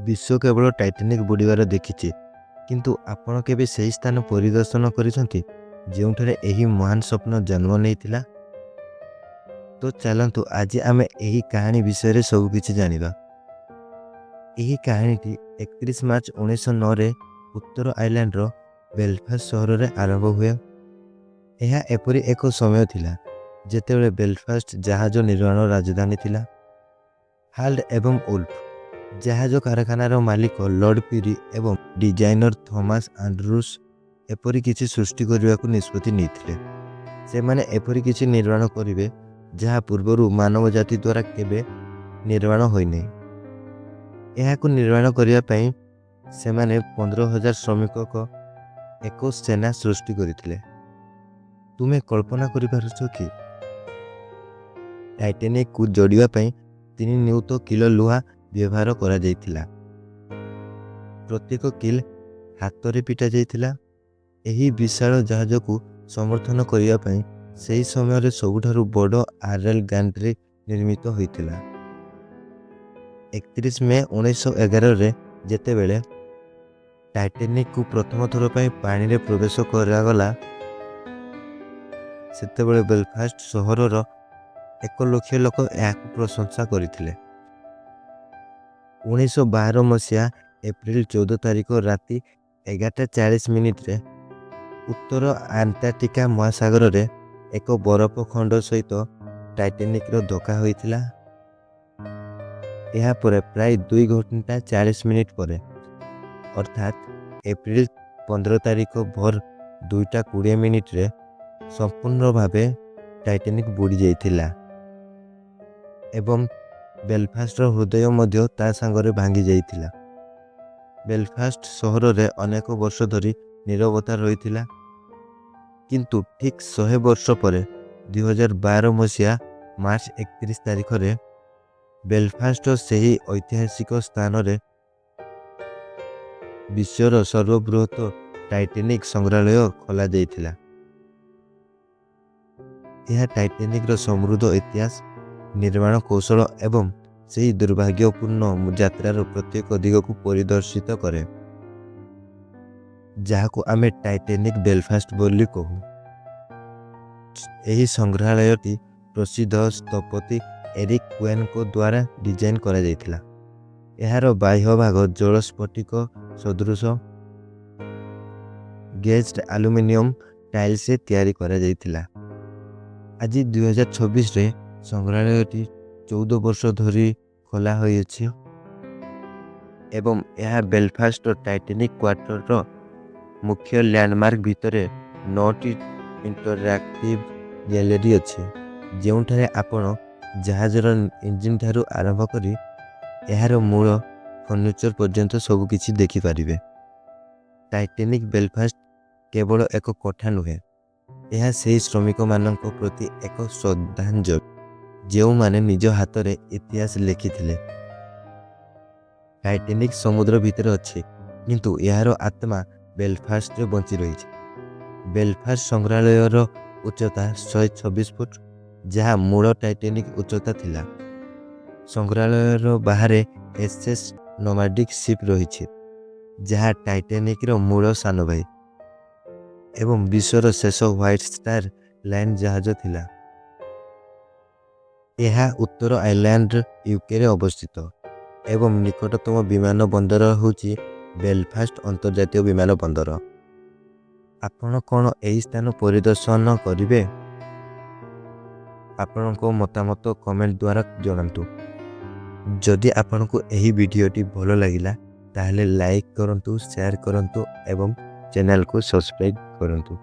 विश्व केवल टाइटानिक बुड़ीबार देखिछि, किंतु आपण केबे सही स्थान परिदर्शन करिसंती ଯେଉଁଠାରେ ଏହି महान स्वप्न जन्म ନେଇଥିଲା। तो चलतु आज आम यही कहानी विषय सबकि जाना। यही कहानी 31 मार्च 1909 रे उत्तर आयरलैंड रो बेलफास्ट सहर रे आरंभ हुए। यह एपरी एक समय थिला जेतेबेले बेलफास्ट जहाज निर्माण राजधानी थिला। हाल्ड एवं उल्फ जहाज कारखानार मालिक लॉर्ड पीरी एवं डिजाइनर थॉमस एंड्रूस एपरी किछि सृष्टि करने को निष्पत्ति नहीं। से माने एपरी किछि निर्माण करिवे जहाँ पूर्वरु मानव जाति द्वारा केबे निर्माण होई नै। एहाकु निर्माण करिया पई से माने 15,000 श्रमिक को एक सेना सृष्टि करथिले। तुमे कल्पना करि पारुछ कि टाइटैनिक को जोड़िया पई 3 नियुत किलो लुहा व्यवहार करा जायतिला। प्रत्येक किल हाथ रे पिटा जायतिला। एही विशाल जहाज को समर्थन करिया पई सही समय रे सबुठारु बड़ आरएल गैंट्री निर्मित होइतिला। 31 मई 1911 रे जेतेबेले टाइटैनिक को प्रथम थर पई पानी रे प्रवेश करागला सेतेबेले बेलफास्ट सहरर 1 लाख लोक याकु प्रशंसा करथिले। 1912 मसीहा एप्रिल 14 तारिख राति 11:40 रे उत्तर अंटार्कटिका महासागर रे एक बरफ खंड सहित टाइटैनिक रो धक्का होइतिला। यह परे प्राय 2 घंटा 40 मिनिट पर अर्थात एप्रिल 15 तारिख भोर 2:20 रे संपूर्ण भावे टाइटैनिक बुड़ी जाइतिला एवं बेलफास्ट हृदय मध्य ता संगरे भांगी जाइतिला। बेलफास्ट सहर रे अनेक वर्ष धरी नीरवता रहितिला, किंतु ठीक 100 वर्ष पर 2012 मसीहा मार्च 31 तारिख रे बेलफास्ट सही ऐतिहासिक स्थान रे विश्वर सर्वबृहत टाइटैनिक संग्रहालय खोला जाइतिला। यह टाइटैनिक रो समृद्ध इतिहास, निर्माण कौशल एवं सही दुर्भाग्यपूर्ण यात्रार प्रत्येक दिग को परिदर्शित करे, जहाको आमे टाइटैनिक बेलफास्ट बोली कहू। यही संग्रहालयटी प्रसिद्ध स्थपति एरिक क्वेन को द्वारा डिजाइन करा जायतिला। एहार बाह्य भाग जल स्फटिक सदृश गेज्ड एल्युमिनियम टाइल से तैयारी करा जायतिला। आज 2026 रे संग्रहालयटी 14 वर्ष धरी खोला होइछि एवं यह बेलफास्ट टाइटैनिक क्वार्टर रो मुख्य लैंडमार्क भितरे 9टी इंटरैक्टिव गैलरी अछि, जेउठारे आपण जहाजर इंजिन ठारू आरंभ करी एहार मूल फर्निचर पर्यंत सब किछि देखि पारिबे। टाइटैनिक बेलफास्ट केवल एक कोठा नुहे, यह से श्रमिक मानक प्रति एक श्रद्धांजलि जो माने निज हाथ रे इतिहास लिखिथिले। टाइटैनिक समुद्र भितर अछि, किंतु यार आत्मा बेलफास्ट रे बंची रही। बेलफास्ट संग्रहालयर उच्चता 126 फुट, जहाँ मूल टाइटैनिक उच्चता थिला। संग्रहालयर बाहर एसएस नोमाडिक शिप रही, जहाँ टाइटैनिक रो मूल सान भाई एवं विश्वर शेष व्हाइट स्टार लाइन जहाज थिला। यह उत्तर आयरलैंड यूके रे अवस्थित एवं निकटतम विमान बंदर होची बेलफास्ट अंतर्जातीय विमान बंदर। आपण कौन यही स्थान परिदर्शन करिवे? आपण को मतामत कमेंट द्वारा जणांतु। जदि आपण को यही वीडियोटी भलो लागिला ताहले लाइक करंतु, शेयर करंतु एवं चैनल को सब्सक्राइब करंतु।